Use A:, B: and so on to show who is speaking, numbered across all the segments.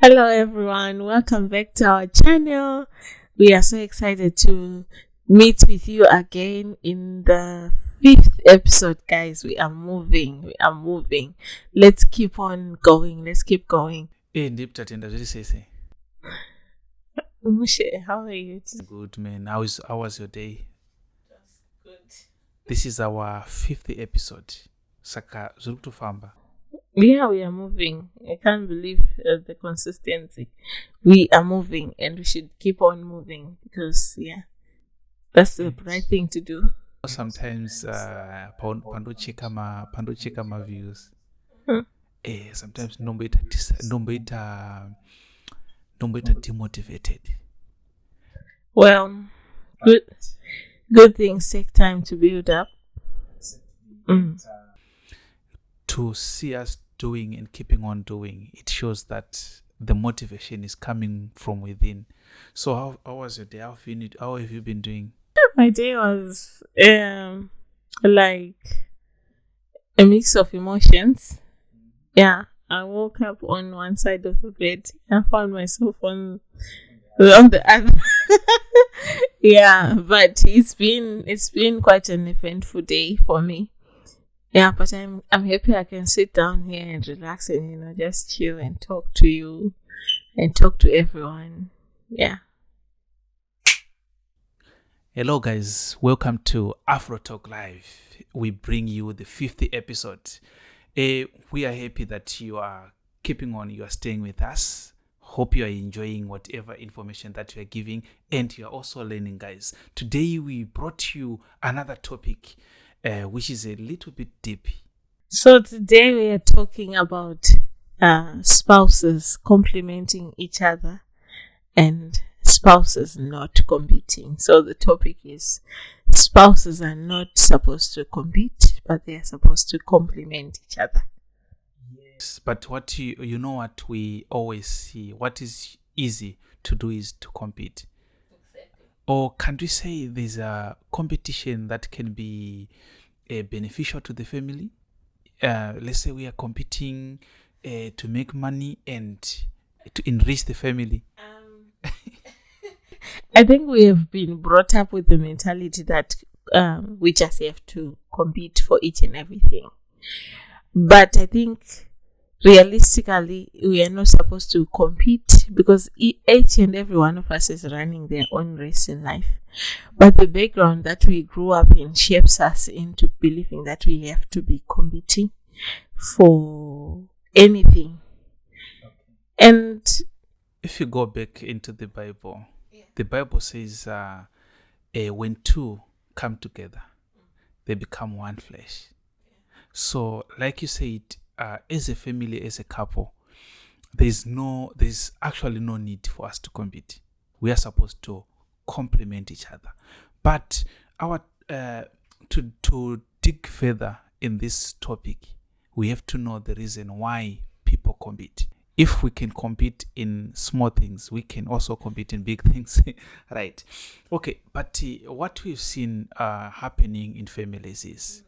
A: Hello everyone, welcome back to our channel. We are so excited to meet with you again in the 5th episode, guys. We are moving. Let's keep on going.
B: Deep tatenda zviri
A: Mushe, how are you?
B: Good, man. How was your day?
A: Just good.
B: This is our 5th episode. Saka zviri kutofamba.
A: Yeah, we are moving. I can't believe the consistency. We are moving and we should keep on moving because, that's the right thing to do.
B: Sometimes pandocheka ma views. Sometimes nomboita demotivated.
A: Well, good things take time to build up.
B: To see us doing and keeping on doing, it shows that the motivation is coming from within. So how was your day? How have you been doing?
A: My day was like a mix of emotions. Yeah, I woke up on one side of the bed. I found myself on the other. Yeah, but it's been quite an eventful day for me. Yeah, but I'm happy I can sit down here and relax and just chill and talk to you and talk to everyone. Yeah.
B: Hello guys, welcome to Afro Talk Live. We bring you the 5th episode. We are happy that you are keeping on, you are staying with us. Hope you are enjoying whatever information that we are giving and you are also learning, guys. Today we brought you another topic which is a little bit deep.
A: So today we are talking about spouses complementing each other and spouses not competing. So the topic is spouses are not supposed to compete, but they are supposed to complement each other.
B: Yes, but what you know what we always see, what is easy to do is to compete. Exactly. Or can we say there's a competition that can be beneficial to the family? Let's say we are competing to make money and to enrich the family.
A: I think we have been brought up with the mentality that we just have to compete for each and everything. But I think realistically, we are not supposed to compete because each and every one of us is running their own race in life. But the background that we grew up in shapes us into believing that we have to be competing for anything. And
B: if you go back into the Bible, the Bible says when two come together, they become one flesh. So like you said, as a family, as a couple, there's actually no need for us to compete. We are supposed to complement each other. But to dig further in this topic, we have to know the reason why people compete. If we can compete in small things, we can also compete in big things, right? Okay, but what we've seen happening in families is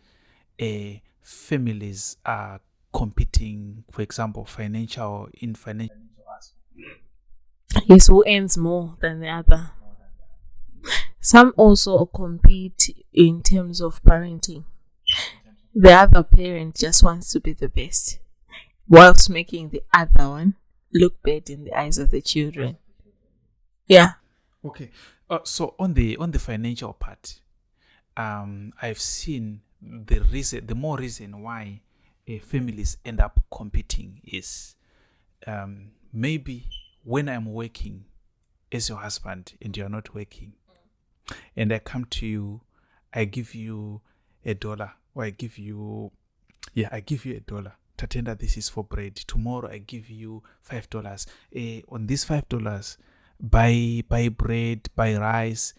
B: families are competing, for example, financial aspect.
A: Yes, who earns more than the other. Some also compete in terms of parenting. The other parent just wants to be the best, whilst making the other one look bad in the eyes of the children. Yeah.
B: Okay. So on the financial part, I've seen the more reason why families end up competing is maybe when I'm working as your husband and you're not working, and I come to you, I give you $1, or I give you $1. Tatenda, this is for bread. Tomorrow I give you $5. On this $5, buy bread, buy rice.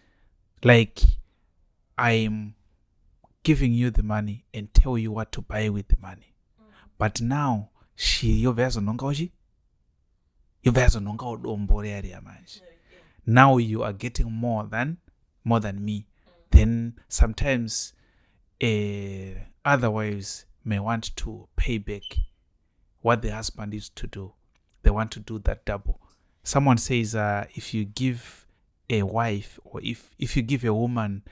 B: Like I'm giving you the money and tell you what to buy with the money. But now now you are getting more than me. Then sometimes other wives may want to pay back what the husband used to do. they want to do that double. Someone says if you give a wife, or if you give a woman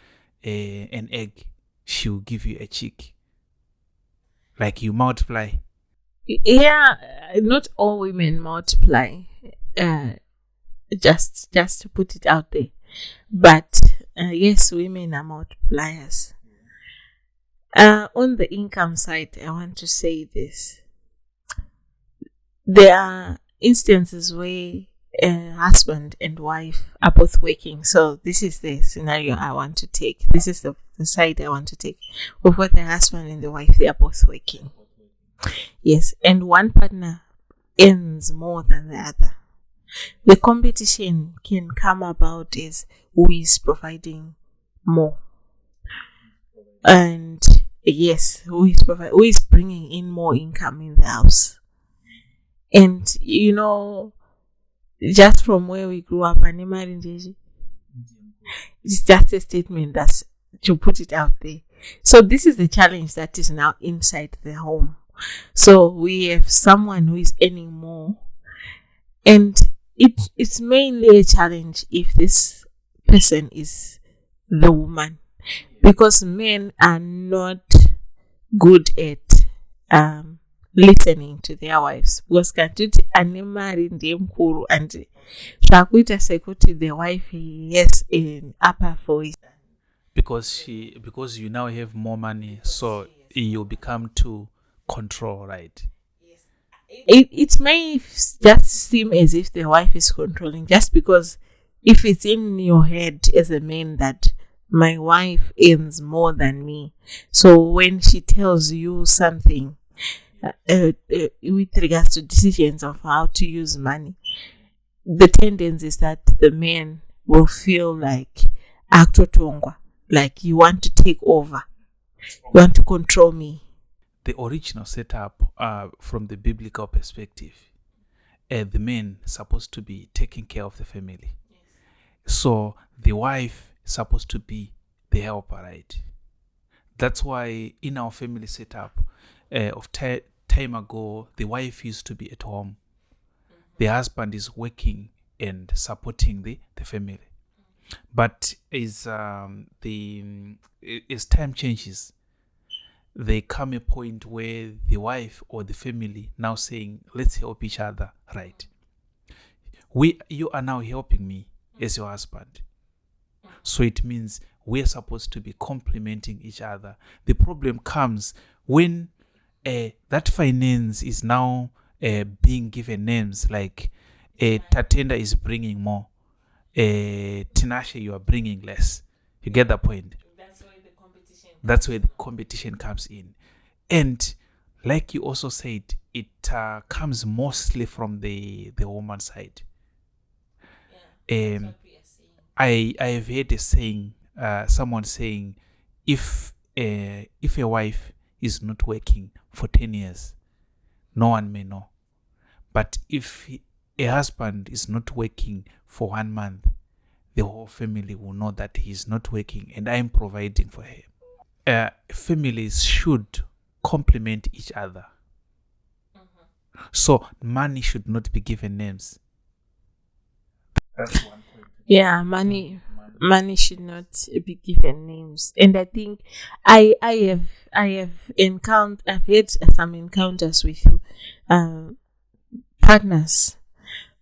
B: an egg, she will give you a chick. Like you multiply.
A: Yeah, not all women multiply. Just to put it out there, but yes, women are multipliers. On the income side, I want to say this: there are instances where husband and wife are both working. So this is the scenario I want to take. This is the side I want to take. We've got the husband and the wife; they are both working. Yes, and one partner earns more than the other. The competition can come about is who is providing more, and yes, who is bringing in more income in the house. And just from where we grew up, it's just a statement that's to put it out there. So this is the challenge that is now inside the home. So we have someone who is earning more, and it's mainly a challenge if this person is the woman, because men are not good at listening to their wives, because kantuti anemari ndiye mkuru and zvakuita sekuti the wife has an upper voice
B: because you now have more money, so you become to control, right?
A: It may just seem as if the wife is controlling, just because if it's in your head as a man that my wife earns more than me, so when she tells you something with regards to decisions of how to use money, the tendency is that the man will feel like actotongwa, like you want to take over, you want to control me.
B: The original setup, from the biblical perspective, the man is supposed to be taking care of the family. Yes. So the wife is supposed to be the helper, right? That's why in our family setup of time ago, the wife used to be at home. Mm-hmm. The husband is working and supporting the family. But as time changes, there come a point where the wife or the family now saying, let's help each other, right? You are now helping me as your husband. So it means we're supposed to be complementing each other. The problem comes when that finance is now being given names like Tatenda is bringing more, Tinashe, you are bringing less. You get the point? That's where the competition comes in. And like you also said, it comes mostly from the woman side. I have heard a saying, someone saying, if a wife is not working for 10 years, no one may know. But if a husband is not working for 1 month, the whole family will know that he is not working and I am providing for him. Families should complement each other. Mm-hmm. So money should not be given names. That's one point.
A: Yeah, money should not be given names. And I think I've had some encounters with you, partners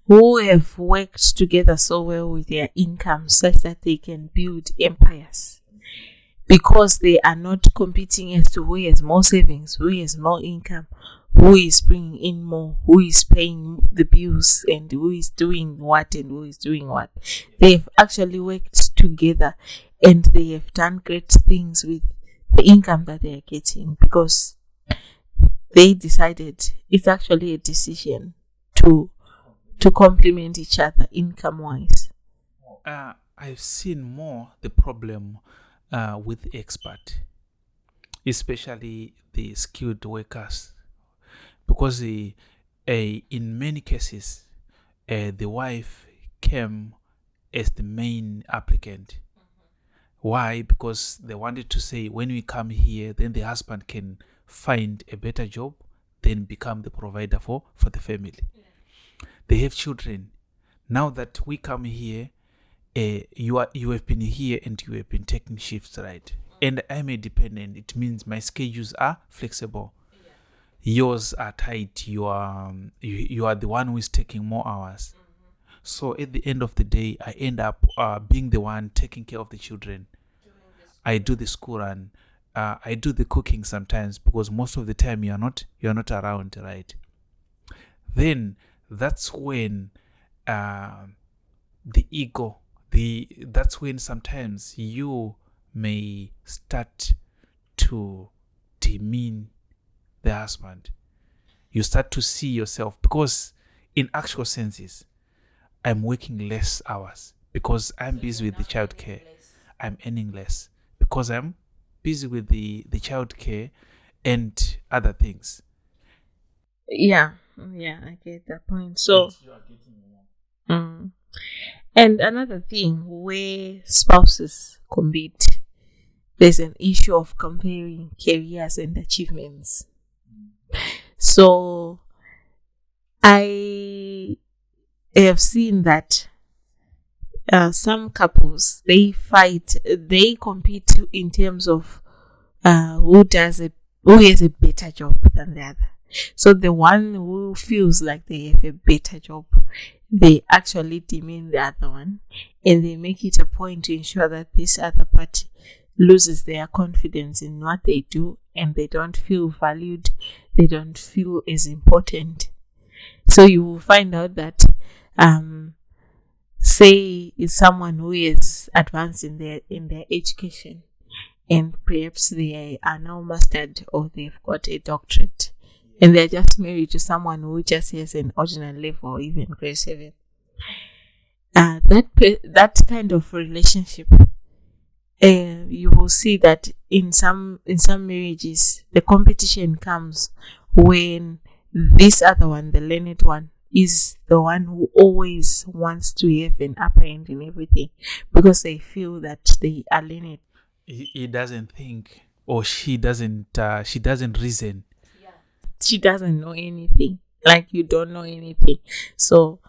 A: who have worked together so well with their income such that they can build empires, because they are not competing as to who has more savings, who has more income, who is bringing in more, who is paying the bills, and who is doing what and who is doing what. They've actually worked together and they have done great things with the income that they are getting, because they decided, it's actually a decision to complement each other income wise.
B: I've seen more the problem with expert, especially the skilled workers, because in many cases the wife came as the main applicant. Mm-hmm. Why? Because they wanted to say, when we come here, then the husband can find a better job, then become the provider for the family. Yeah. they have children. Now that we come here, you have been here and you have been taking shifts, right? And I'm a dependent. It means my schedules are flexible. Yours are tight. You are the one who is taking more hours. So at the end of the day, I end up being the one taking care of the children. I do the school run. I do the cooking sometimes, because most of the time you're not around, right? Then that's when the ego, that's when sometimes you may start to demean the husband. You start to see yourself, because in actual senses, I'm working less hours because I'm busy with the child care. I'm earning less because I'm busy with the child care and other things.
A: Yeah, I get that point. So, mm. And another thing where spouses compete, there's an issue of comparing careers and achievements. So, I have seen that some couples, they compete in terms of who has a better job than the other. So the one who feels like they have a better job, they actually demean the other one, and they make it a point to ensure that this other party loses their confidence in what they do, and they don't feel valued, they don't feel as important. So you will find out that say it's someone who is advanced in their education, and perhaps they are now mastered or they've got a doctorate, and they're just married to someone who just has an ordinary level or even grade 7. That kind of relationship, you will see that in some marriages, the competition comes when this other one, the learned one, is the one who always wants to have an upper hand in everything, because they feel that they are learned.
B: He doesn't think, or she doesn't reason.
A: She doesn't know anything. Like, you don't know anything. So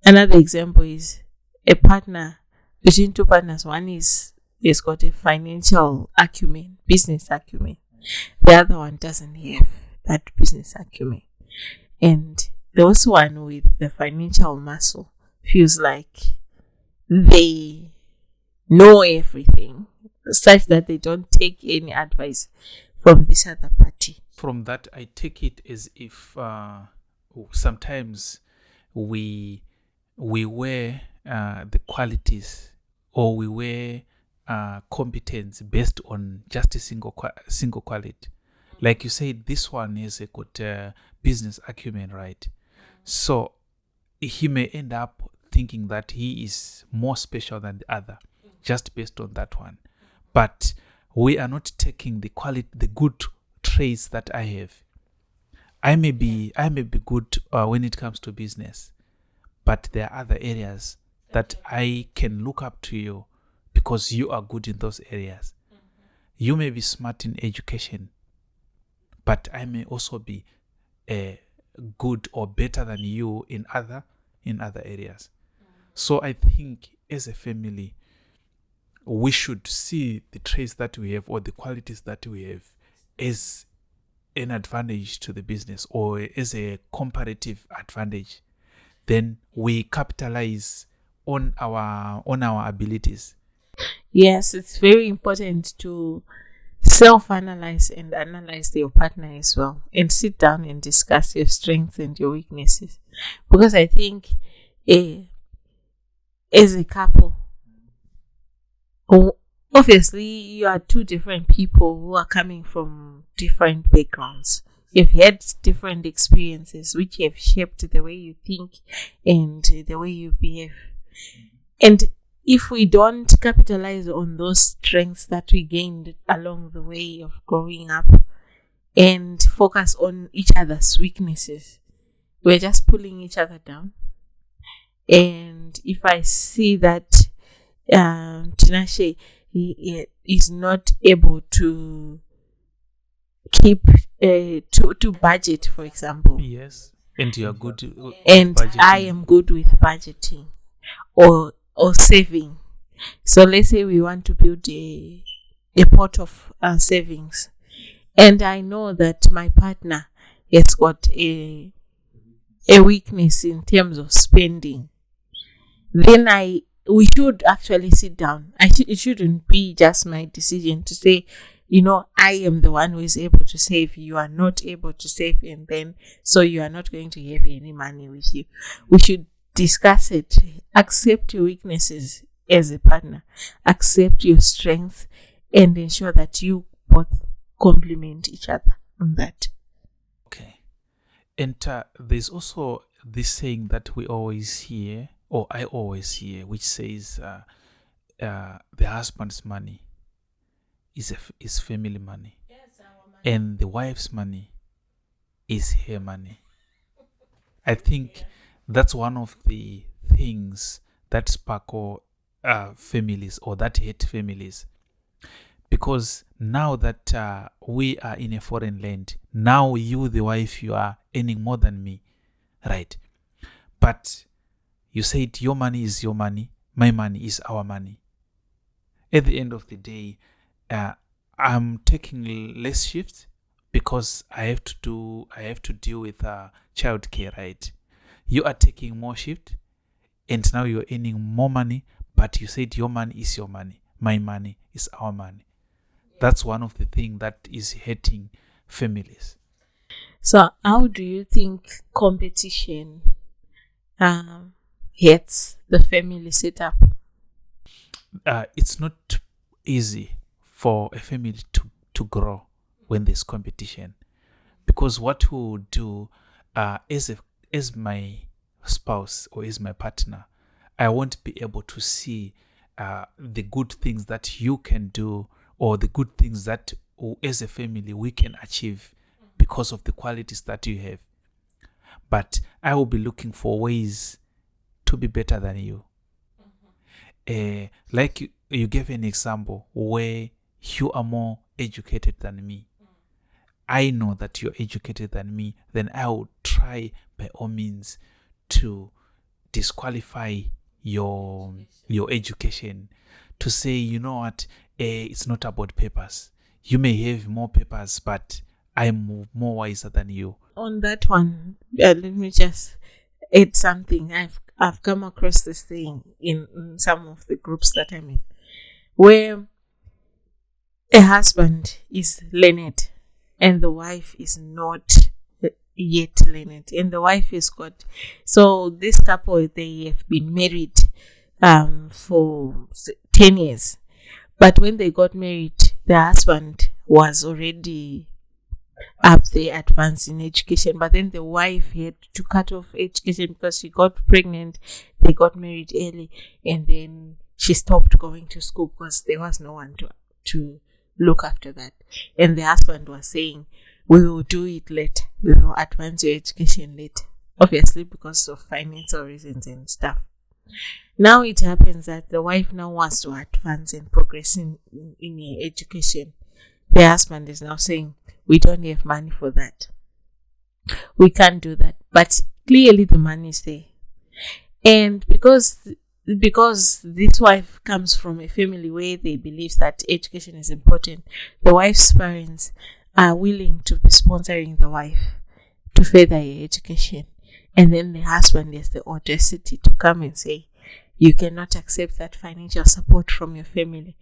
A: another example is a partner, between two partners, one has got a financial acumen, business acumen. The other one doesn't have that business acumen. And those one with the financial muscle feels like they know everything, such that they don't take any advice from this other party.
B: From that, I take it as if sometimes we wear the qualities, or we wear competence based on just a single quality. Like you said, this one is a good business acumen, right? So he may end up thinking that he is more special than the other, just based on that one. But we are not taking the quality, the good traits that I have. I may be good when it comes to business, but there are other areas that I can look up to you because you are good in those areas. You may be smart in education, but I may also be good or better than you in other areas. So I think as a family, we should see the traits that we have, or the qualities that we have, as an advantage to the business, or as a comparative advantage. Then we capitalize on our abilities.
A: Yes, it's very important to self-analyze and analyze your partner as well, and sit down and discuss your strengths and your weaknesses, because I think as a couple, obviously you are two different people who are coming from different backgrounds. You've had different experiences which have shaped the way you think and the way you behave. And if we don't capitalize on those strengths that we gained along the way of growing up and focus on each other's weaknesses, we're just pulling each other down. And if I see that Tinashe is not able to keep to budget, for example,
B: Yes. And you are good with
A: and I
B: budgeting.
A: am good with budgeting or saving. So let's say we want to build a pot of savings, and I know that my partner has got a weakness in terms of spending. Then we should actually sit down. It shouldn't be just my decision to say, I am the one who is able to save. You are not able to save, and then so you are not going to have any money with you. We should discuss it. Accept your weaknesses as a partner. Accept your strengths, and ensure that you both complement each other on that.
B: Okay. And there's also this saying that we always hear, or I always hear, which says the husband's money is family money, and the wife's money is her money. I think that's one of the things that sparkle families, or that hate families, because now that we are in a foreign land, now you, the wife, you are earning more than me, right? But you said your money is your money, my money is our money. At the end of the day, I'm taking less shifts because I have to deal with childcare, right? You are taking more shift, and now you're earning more money, but you said your money is your money, my money is our money. That's one of the things that is hurting families.
A: So, how do you think competition hurts the family setup?
B: It's not easy for a family to grow when there's competition, because what we will do as my spouse or as my partner, I won't be able to see the good things that you can do, or the good things that as a family we can achieve because of the qualities that you have. But I will be looking for ways to be better than you. Like you gave an example where you are more educated than me. I know that you're educated than me, then I will try by all means to disqualify your education, to say, you know what, it's not about papers. You may have more papers, but I'm more wiser than you.
A: On that one, let me just add something. I've come across this thing in some of the groups that I'm in, where a husband is learned and the wife is not yet learned, and the wife is got, so this couple, they have been married for 10 years, but when they got married, the husband was already up there advanced in education, but then the wife had to cut off education because she got pregnant. They got married early, and then she stopped going to school because there was no one to look after that. And the husband was saying, we will do it later, we will advance your education later, obviously because of financial reasons and stuff. Now it happens that the wife now wants to advance and progress in her education. The husband is now saying, we don't have money for that, we can't do that. But clearly the money is there, and because this wife comes from a family where they believe that education is important, the wife's parents are willing to be sponsoring the wife to further her education. And then the husband has the audacity to come and say, you cannot accept that financial support from your family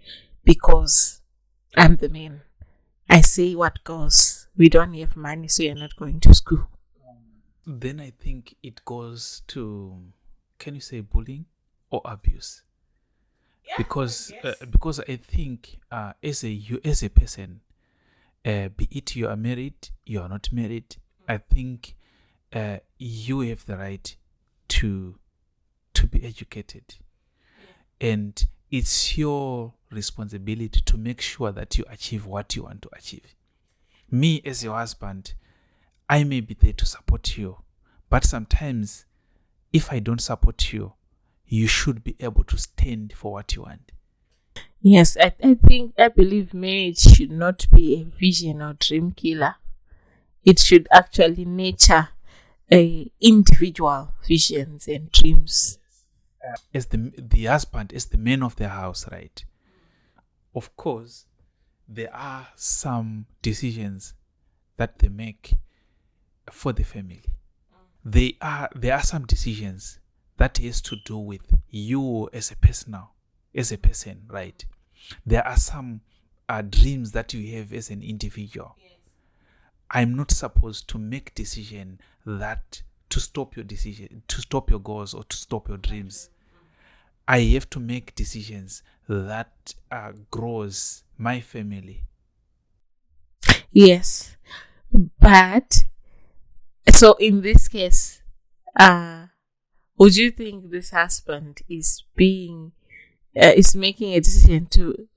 A: because I'm the man. I say what goes. We don't have money, so you're not going to school.
B: Then I think it goes to, can you say bullying or abuse?
A: Yeah,
B: because I think as a person, be it you are married, you are not married, I think you have the right to be educated, and it's your responsibility to make sure that you achieve what you want to achieve. Me as your husband, I may be there to support you, but sometimes if I don't support you, you should be able to stand for what you want.
A: Yes, I believe marriage should not be a vision or dream killer. It should actually nurture individual visions and dreams.
B: As the husband, as the man of the house, right? Of course, there are some decisions that they make for the family. There are some decisions that has to do with you as a person, right? There are some dreams that you have as an individual.
A: Yes.
B: I'm not supposed to make decision that to stop your decision, to stop your goals, or to stop your dreams. I have to make decisions that grows my family.
A: Yes, but so in this case, would you think this husband is making a decision to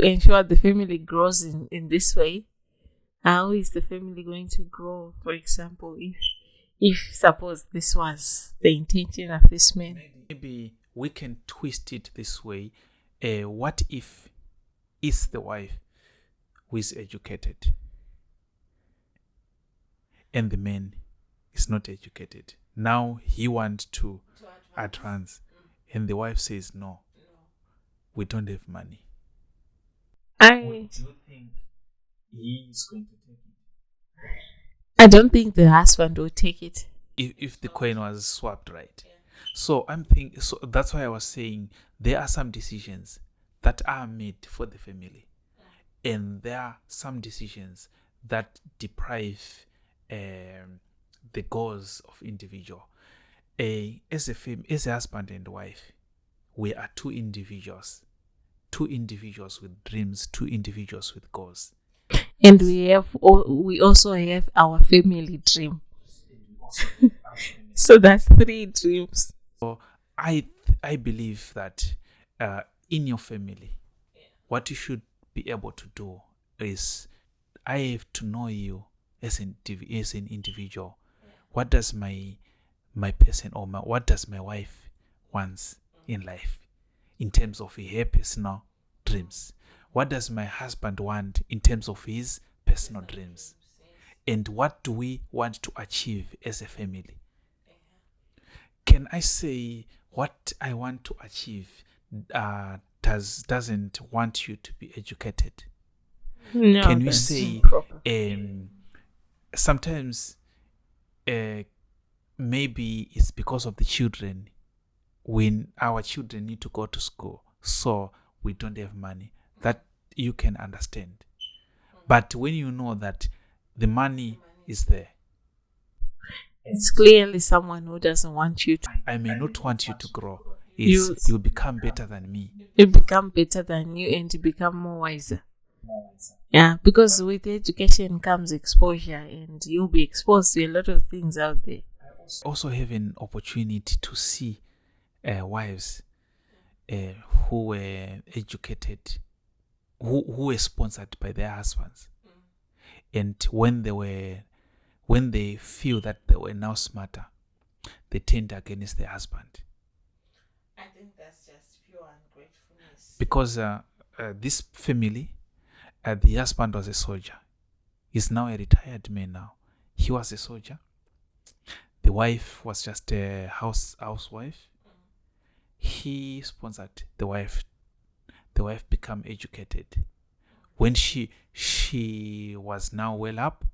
A: ensure the family grows in this way? How is the family going to grow? For example, if suppose this was the intention of this man,
B: Maybe we can twist it this way. What if it's the wife who is educated and the man is not educated? Now he wants to advance, and the wife says, no, we don't have money.
A: I
B: Do you think he is going to take it?
A: I don't think the husband will take it.
B: If the coin was swapped, right? So I'm thinking. So that's why I was saying there are some decisions that are made for the family, and there are some decisions that deprive the goals of individual. As a husband and wife, we are two individuals with dreams, two individuals with goals.
A: And we also have our family dream. So that's 3 dreams.
B: So I believe that in your family, what you should be able to do is, I have to know you as an individual. What does my person, or what does my wife wants in life in terms of her personal dreams? What does my husband want in terms of his personal dreams? And what do we want to achieve as a family? Can I say what I want to achieve doesn't want you to be educated?
A: No,
B: Can we
A: that's
B: say
A: improper.
B: sometimes maybe it's because of the children, when our children need to go to school, so we don't have money? That you can understand. But when you know that the money is there,
A: It's clearly someone who doesn't want you to.
B: I may not want you to grow.
A: You-
B: You become better than me.
A: You become better than you and you become more wiser. Yeah, because with education comes exposure, and you'll be exposed to a lot of things out there.
B: Also have an opportunity to see wives who were educated, who were sponsored by their husbands, and when they feel that they were now smarter, they turned against their husband.
A: I think that's just pure ungratefulness.
B: Because this family, the husband was a soldier. He's now a retired man now. He was a soldier. The wife was just a housewife. He sponsored the wife. The wife became educated. When she was now well up,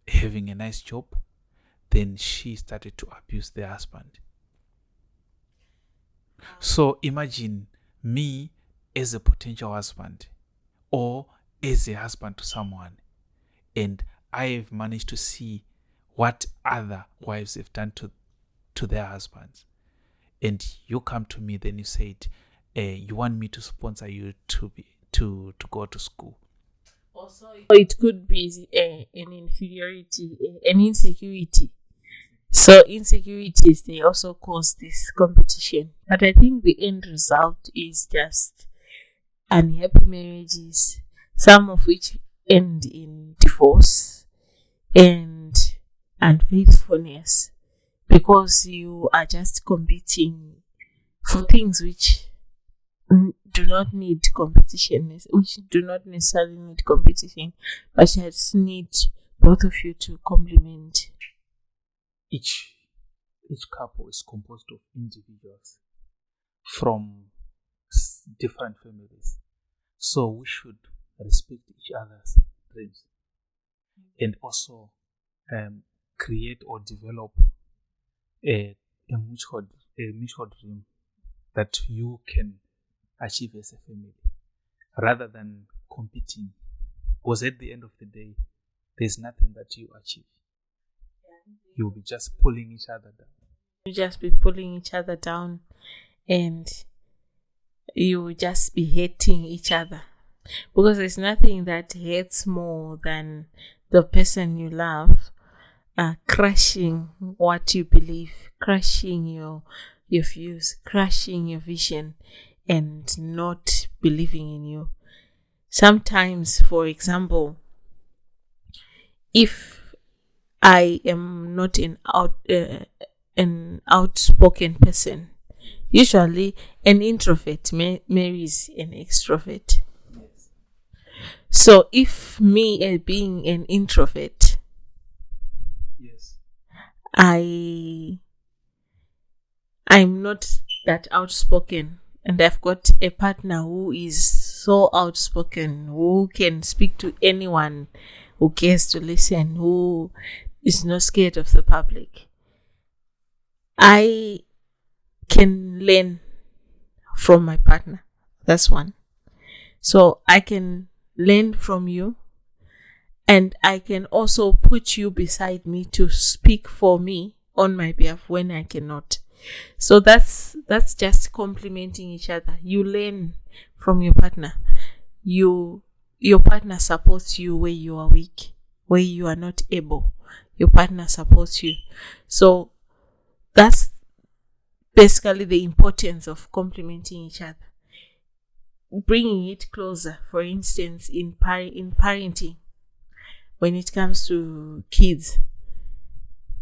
B: having a nice job, then she started to abuse the husband. So imagine me as a potential husband, or as a husband to someone, and I have managed to see what other wives have done to their husbands, and you come to me, then you said you want me to sponsor you to go to school.
A: Also, it could be an inferiority, an insecurity. So insecurities, they also cause this competition. But I think the end result is just unhappy marriages, some of which end in divorce and unfaithfulness, because you are just competing for things which do not need competition, which do not necessarily need competition, but just need both of you to complement.
B: each couple is composed of individuals from different families. So we should respect each other's dreams and also create or develop a mutual dream that you can achieve as a family rather than competing, because at the end of the day there's nothing that you achieve. You'll be just pulling each other down.
A: You just be pulling each other down, and you will just be hating each other, because there's nothing that hurts more than the person you love crushing what you believe, crushing your views, crushing your vision, and not believing in you. Sometimes, for example, if I am not an outspoken person, usually an introvert marries an extrovert.
B: Yes.
A: So if me being an introvert,
B: Yes.
A: I'm not that outspoken, and I've got a partner who is so outspoken, who can speak to anyone, who cares to listen, who is not scared of the public. I can learn from my partner. That's one. So I can learn from you, and I can also put you beside me to speak for me on my behalf when I cannot. So that's just complementing each other. You learn from your partner. Your partner supports you where you are weak, where you are not able. Your partner supports you. So that's basically the importance of complementing each other. Bringing it closer, for instance, in parenting, when it comes to kids,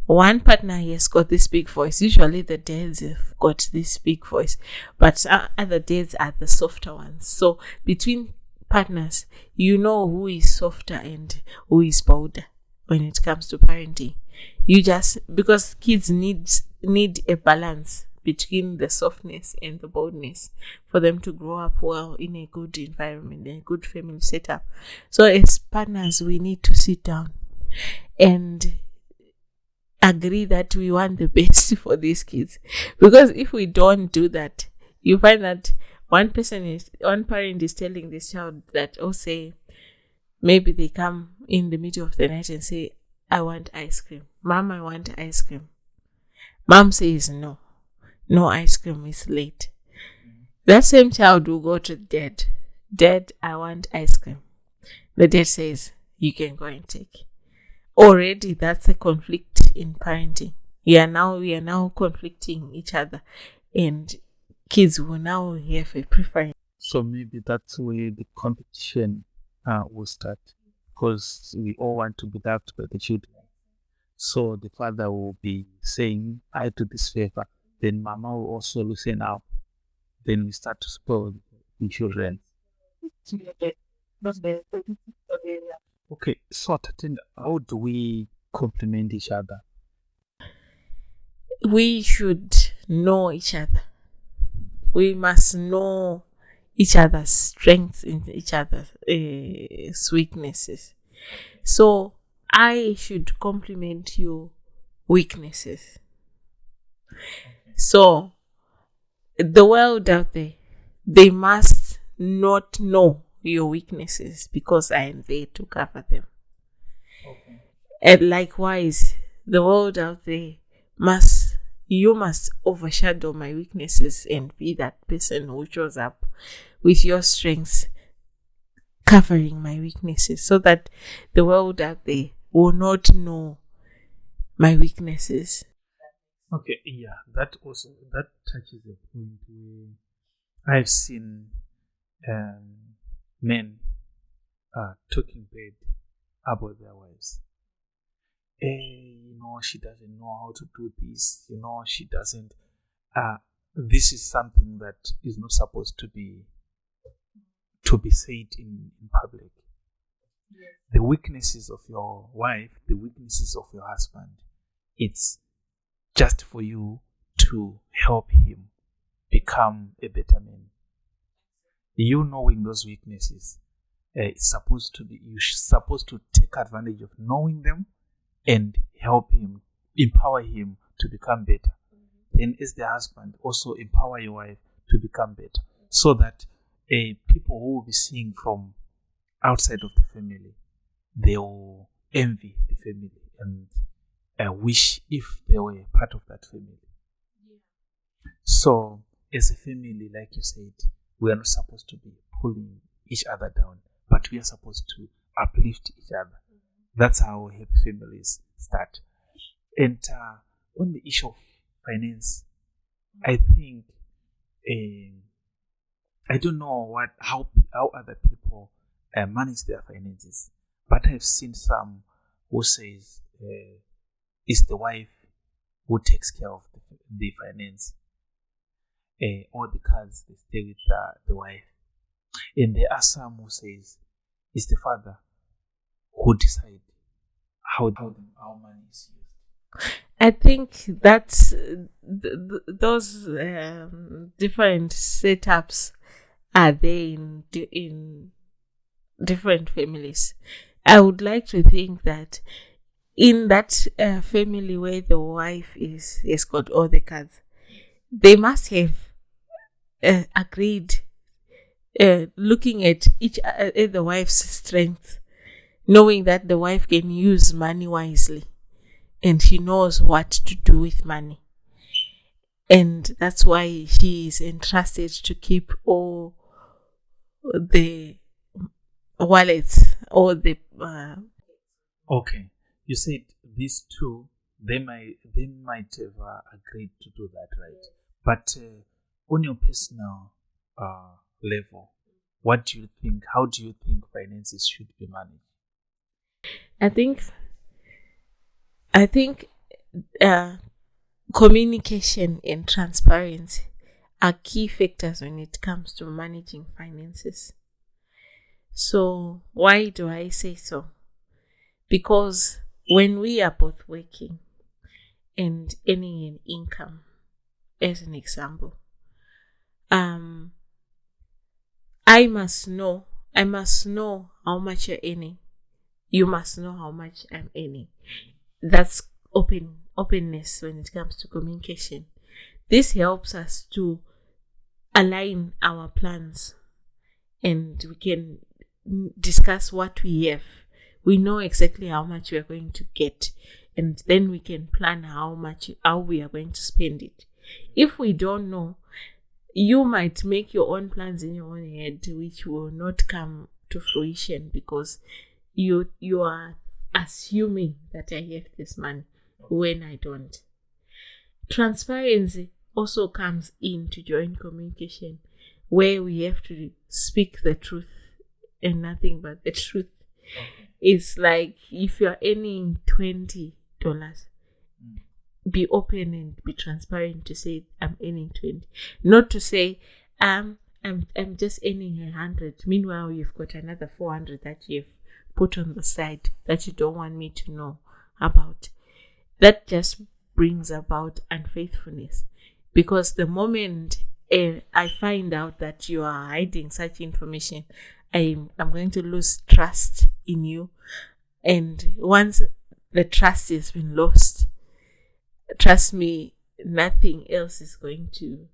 A: one partner has got this big voice. Usually the dads have got this big voice, but other dads are the softer ones. So between partners, you know who is softer and who is bolder when it comes to parenting. Because kids need a balance between the softness and the boldness for them to grow up well in a good environment, a good family setup. So as partners, we need to sit down and agree that we want the best for these kids. Because if we don't do that, you find that one parent is telling this child that, say, maybe they come in the middle of the night and say, I want ice cream. Mom, I want ice cream. Mom says no ice cream, is late. That same child will go to dad. Dad, I want ice cream. The dad says, you can go and take. Already that's a conflict in parenting. We are now conflicting each other, and kids will now have a preference.
B: So maybe that's where the competition will start, because we all want to be loved by the children. So the father will be saying, I do this favor. Then mama will also loosen up. Then we start to spoil the children. Okay, so Tatinda, how do we complement each other?
A: We should know each other. We must know each other's strengths and each other's weaknesses. So I should complement your weaknesses. So the world out there, they must not know your weaknesses, because I am there to cover them.
B: Okay.
A: And likewise, the world out there you must overshadow my weaknesses and be that person who shows up with your strengths covering my weaknesses, so that the world out there will not know my weaknesses.
B: Okay, yeah, that touches a point where I've seen men talking bad about their wives. She doesn't know how to do this. She doesn't. This is something that is not supposed to be said in public. Yes. The weaknesses of your wife, the weaknesses of your husband, it's just for you to help him become a better man. You knowing those weaknesses, it's supposed to be, you're supposed to take advantage of knowing them and help him, empower him to become better. Then as the husband, also empower your wife to become better, so that people who will be seeing from outside of the family, they will envy the family and wish if they were part of that family. So as a family, like you said, we are not supposed to be pulling each other down, but we are supposed to uplift each other. That's how happy families start. And on the issue of finance, I think I don't know how other people manage their finances, but I've seen some who says it's the wife who takes care of the finance. All the cards, they stay with the wife. And there are some who says it's the father who decides how money is used.
A: I think that's those different setups are there in different families. I would like to think that in that family where the wife has got all the cards, they must have agreed, looking at at the wife's strength, knowing that the wife can use money wisely and she knows what to do with money. And that's why she is entrusted to keep all the wallets or the
B: Okay, you said these two, they might have agreed to do that, right? But on your personal level, what do you think? How do you think finances should be managed?
A: I think communication and transparency are key factors when it comes to managing finances. So why do I say so? Because when we are both working and earning an income, as an example, I must know how much you're earning. You must know how much I'm earning. That's openness when it comes to communication. This helps us to align our plans, and we can discuss what we have. We know exactly how much we are going to get, and then we can plan how we are going to spend it. If we don't know, you might make your own plans in your own head, which will not come to fruition because you are assuming that I have this money when I don't. Transparency also comes into joint communication, where we have to speak the truth and nothing but the truth. It's like if you're earning $20, be open and be transparent to say I'm earning 20, not to say I'm just earning 100. Meanwhile, you've got another 400 that you've put on the side that you don't want me to know about. That just brings about unfaithfulness, because the moment I find out that you are hiding such information, I'm going to lose trust in you. And once the trust has been lost, trust me, nothing else is going to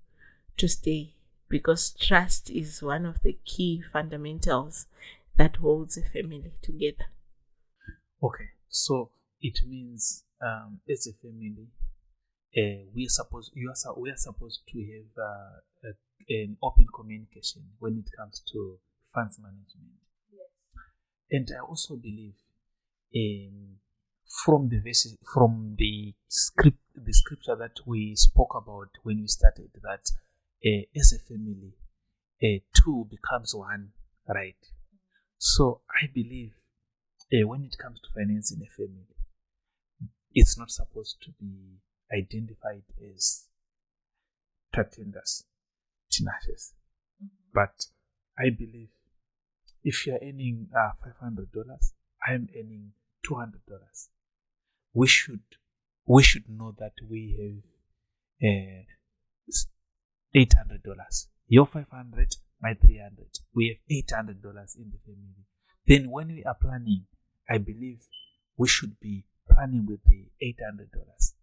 A: stay, because trust is one of the key fundamentals that holds a family together.
B: Okay, so it means as a family, we are supposed to have an open communication when it comes to funds management. And I also believe from the scripture that we spoke about when we started, that as a family, two becomes one, right? So I believe when it comes to finance in a family, it's not supposed to be identified as pretenders, tenacious. But I believe if you're earning $500, I'm earning $200. We should we should know that we have $800. Your 500, my 300. We have $800 in the family. Then when we are planning, I believe we should be planning with the $800.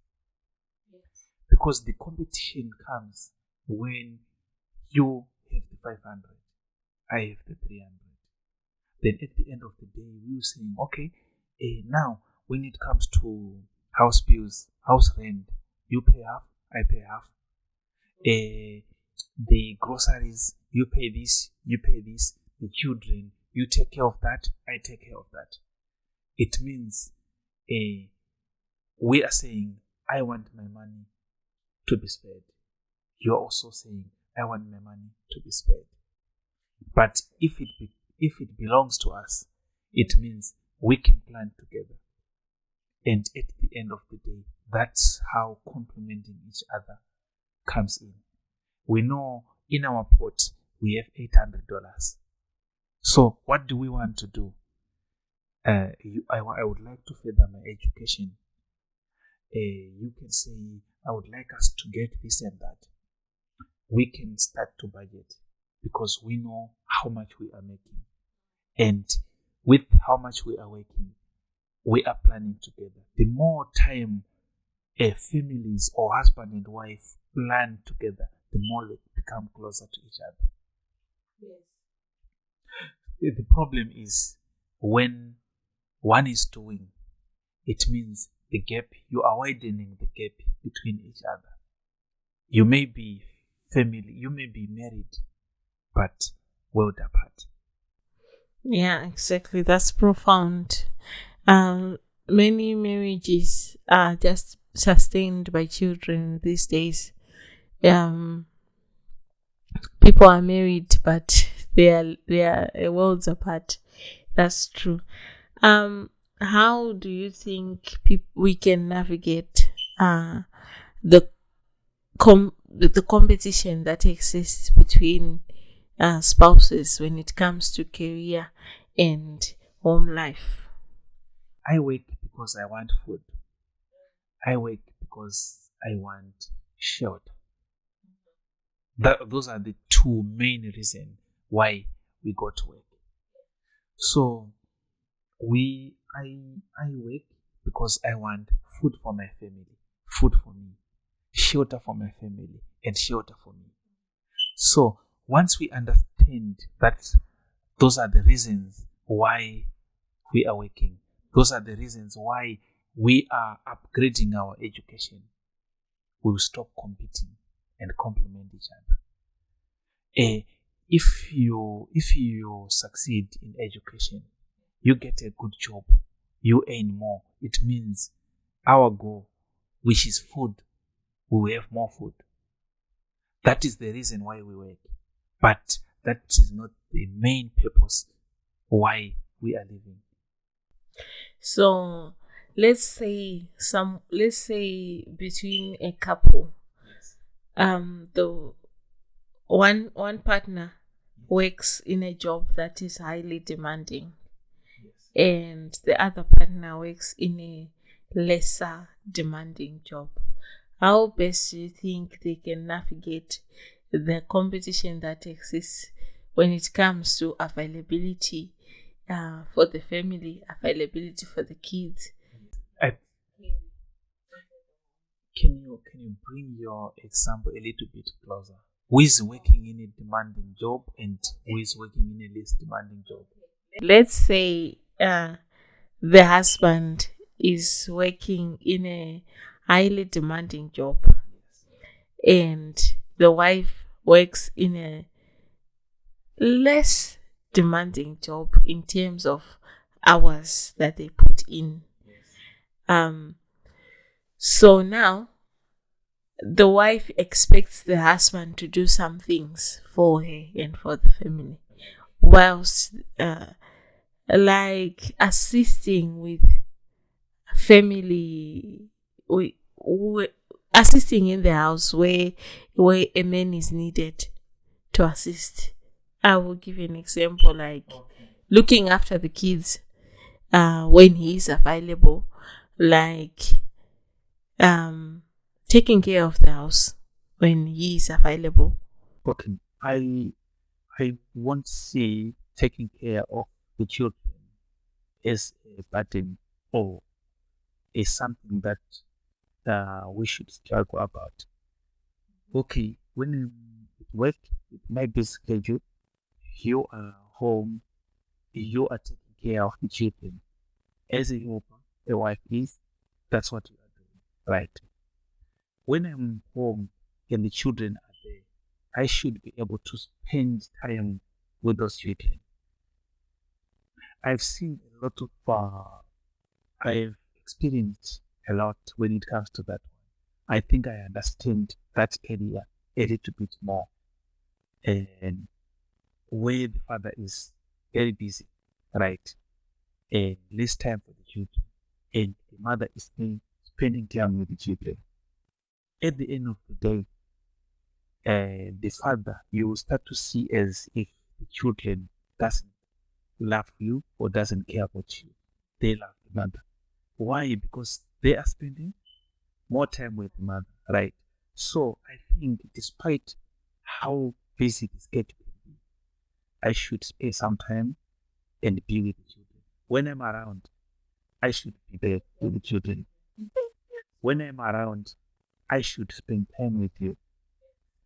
B: Because the competition comes when you have the 500, I have the 300. Then at the end of the day, we will saying, okay, now when it comes to house bills, house rent, you pay half, I pay half. The groceries, you pay this, you pay this. The children, you take care of that, I take care of that. It means we are saying, I want my money to be spared. You are also saying, I want my money to be spared. But if it belongs to us, it means we can plan together. And at the end of the day, that's how complementing each other comes in. We know in our pot we have $800. So what do we want to do? I would like to further my education. You can say, I would like us to get this and that. We can start to budget because we know how much we are making. And with how much we are working, we are planning together. The more time families or husband and wife plan together, the more they become closer to each other. Yes. The problem is when one is doing, it means the gap, you are widening the gap between each other. You may be family, you may be married, but world apart.
A: Yeah, exactly. That's profound. Many marriages are just sustained by children these days. People are married, but they are worlds apart. That's true. How do you think we can navigate the competition that exists between spouses when it comes to career and home life?
B: I work because I want food. I work because I want shelter. Those are the two main reasons why we go to work. So I work because I want food for my family, food for me, shelter for my family, and shelter for me. So once we understand that those are the reasons why we are working, those are the reasons why we are upgrading our education, we will stop competing and complement each other. If you succeed in education, you get a good job, you earn more. It means our goal, which is food, we will have more food. That is the reason why we work. But that is not the main purpose why we are living.
A: So let's say between a couple, the one partner works in a job that is highly demanding, and the other partner works in a lesser demanding job. How best do you think they can navigate the competition that exists when it comes to availability for the family, availability for the kids?
B: Can you bring your example a little bit closer? Who is working in a demanding job and who is working in a less demanding job?
A: Let's say the husband is working in a highly demanding job and the wife works in a less demanding job in terms of hours that they put in. So now the wife expects the husband to do some things for her and for the family, whilst like assisting with family, assisting in the house where a man is needed to assist. I will give you an example, like looking after the kids when he is available, like taking care of the house when he is available.
C: Okay, I won't say taking care of the children is a burden or is something that we should struggle about. Okay, when you work, it might be scheduled. You are home, you are taking care of the children. As a helper, a wife is, that's what you are doing, right? When I'm home and the children are there, I should be able to spend time with those children. I've seen a lot of, I've experienced a lot when it comes to that one. I think I understand that area a little bit more. And where the father is very busy, right? And less time for the children. And the mother is spending time with the children. At the end of the day, the father, you will start to see as if the children doesn't love you or doesn't care about you. They love the mother. Why? Because they are spending more time with the mother, right? So I think despite how busy the schedule can be, I should spend some time and be with the children. When I'm around, I should be there with the children. When I'm around, I should spend time with you,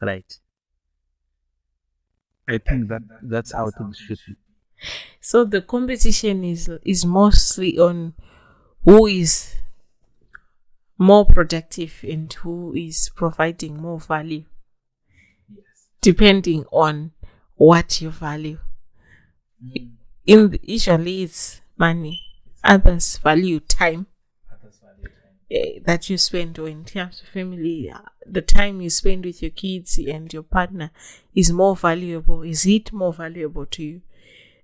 C: right? I think that's how things should be.
A: So the competition is mostly on who is more productive and who is providing more value.
B: Yes.
A: Depending on what you value. Usually it's money. Others value time that you spend in terms of family. The time you spend with your kids and your partner is more valuable. Is it more valuable to you,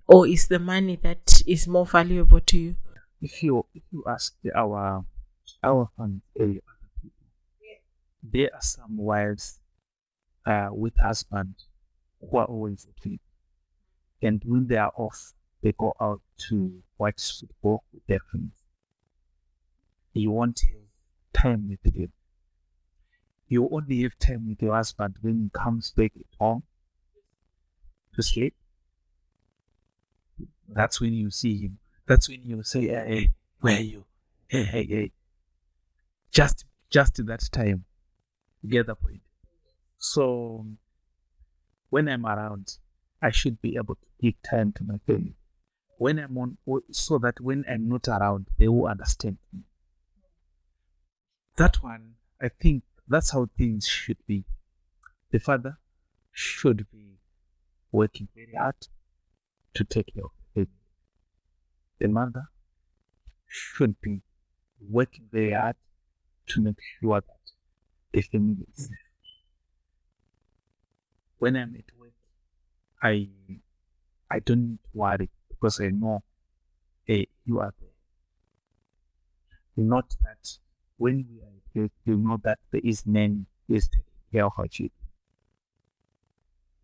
A: or is the money that is more valuable to you?
C: If you ask our fans, other people, there are some wives with husbands who are always asleep, and when they are off, they go out to watch football with their friends. You won't have time with them. You only have time with your husband when he comes back at home to sleep. That's when you see him. That's when you say, hey, where are you? Hey. Just that time. You get the point. So when I'm around, I should be able to give time to my family. When I'm on, so that when I'm not around, they will understand me. That one, I think that's how things should be. The father should be working very hard to take care of the family. The mother should be working very hard to make sure that the family is safe. When I'm at work, I don't need to worry because I know you are there. Not that when we are at work, you know that there is nanny who is taking care of our children.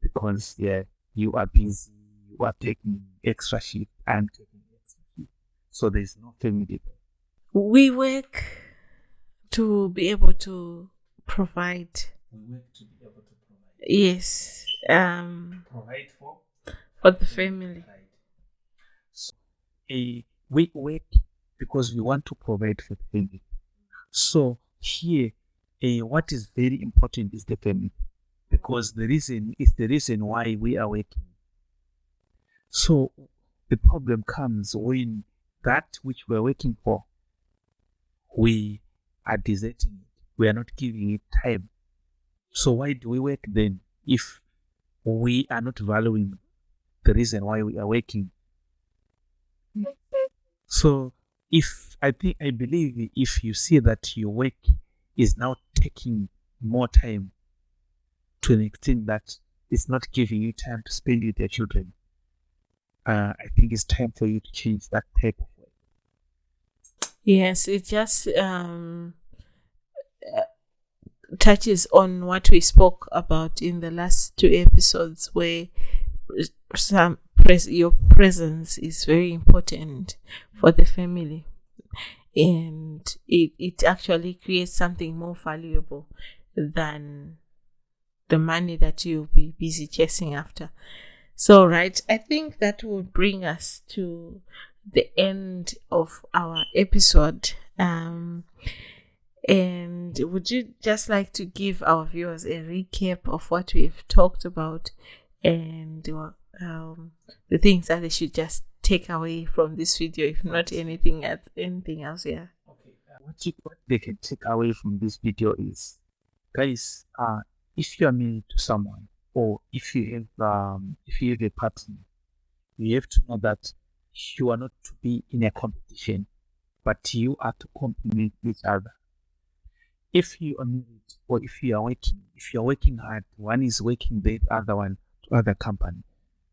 C: Because you are busy, you are taking extra shift, I'm taking extra shift. So there's no family there.
A: We work to be able to provide.
B: We work to be able to provide.
A: Yes.
B: Provide for
A: the family.
B: Right.
C: So we work because we want to provide for the family. So here, what is very important is the family, because the reason why we are working. So the problem comes when that which we're working for, we are deserting it. We are not giving it time. So why do we work then if we are not valuing the reason why we are working? So I believe if you see that your work is now taking more time to an extent that it's not giving you time to spend with your children, I think it's time for you to change that type of work.
A: Yes, it just touches on what we spoke about in the last 2 episodes, where your presence is very important for the family. and it actually creates something more valuable than the money that you'll be busy chasing after. So, right, I think that will bring us to the end of our episode. And would you just like to give our viewers a recap of what we've talked about and the things that they should just take away from this video, if not anything else? Yeah.
C: Okay. What they can take away from this video is, guys, if you are married to someone, or if you have a partner, you have to know that you are not to be in a competition, but you are to complement each other. If you are married, or if you are working hard, one is working the other one to other company,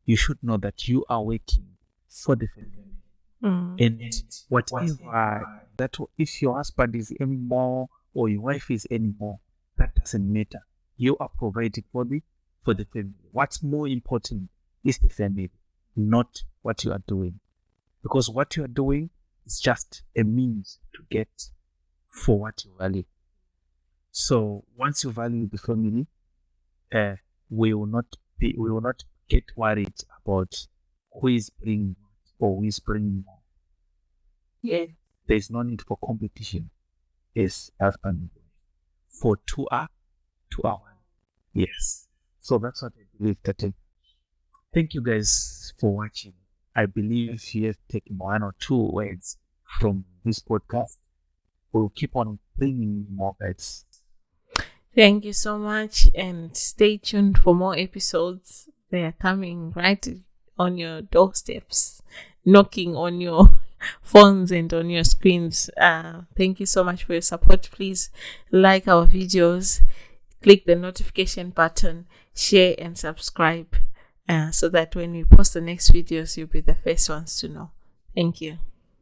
C: you should know that you are working for the family. And whatever that, if your husband is earning more or your wife is earning more, that doesn't matter. You are providing for the family. What's more important is the family, not what you are doing. Because what you are doing is just a means to get for what you value. So once you value the family, we will not get worried about who is bringing or who is bringing more. Yeah, there is no need for competition. Yes, husband and wife. For two are one. Yes. So that's what I believe. Thank you guys for watching. I believe you have taken 1 or 2 words from this podcast. We'll keep on bringing more guys.
A: Thank you so much, and stay tuned for more episodes. They are coming right on your doorsteps, knocking on your phones and on your screens. Thank you so much for your support. Please like our videos, click the notification button, share and subscribe, so that when we post the next videos, you'll be the first ones to know. Thank you.